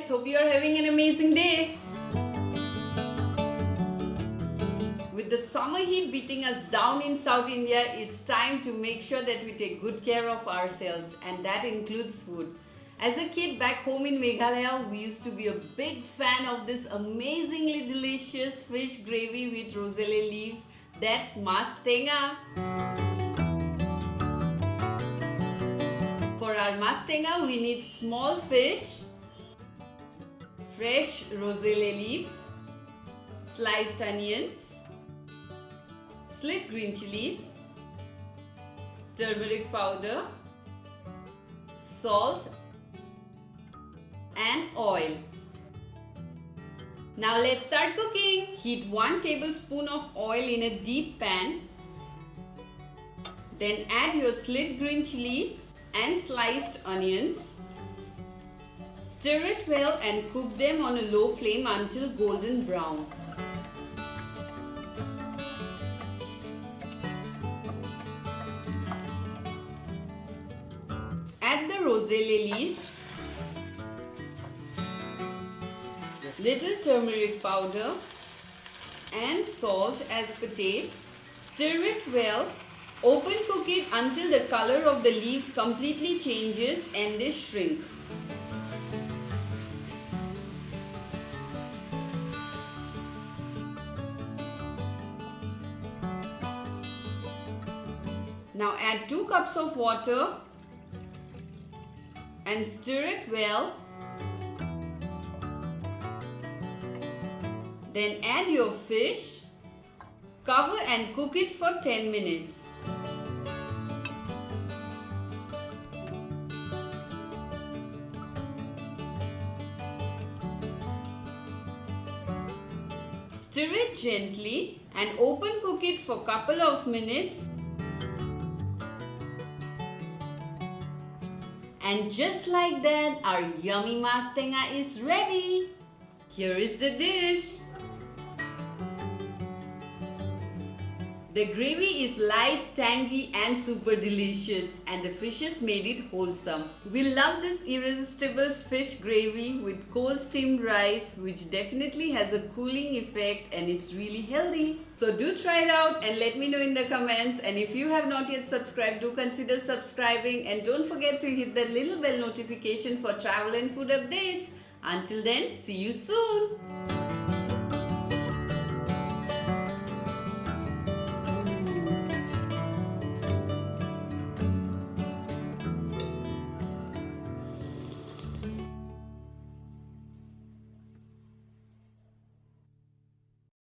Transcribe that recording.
hope you are having an amazing day. With the summer heat beating us down in South India, it's time to make sure that we take good care of ourselves, and that includes food. As a kid back home in Meghalaya, we used to be a big fan of this amazingly delicious fish gravy with roselle leaves. That's Maas Tenga. For our Maas Tenga, we need small fish, fresh roselle leaves, sliced onions, slit green chilies, turmeric powder, salt and oil. Now let's start cooking. Heat 1 tablespoon of oil in a deep pan. Then add your slit green chilies and sliced onions. Stir it well and cook them on a low flame until golden brown. Add the roselle leaves, little turmeric powder and salt as per taste. Stir it well. Open cook it until the color of the leaves completely changes and they shrink. Now add 2 cups of water and stir it well. Then add your fish, cover and cook it for 10 minutes. Stir it gently and open cook it for a couple of minutes. And just like that, our yummy Maas Tenga is ready. Here is the dish. The gravy is light, tangy and super delicious, and the fishes made it wholesome. We love this irresistible fish gravy with cold steamed rice, which definitely has a cooling effect and it's really healthy. So do try it out and let me know in the comments, and if you have not yet subscribed, do consider subscribing and don't forget to hit the little bell notification for travel and food updates. Until then, see you soon.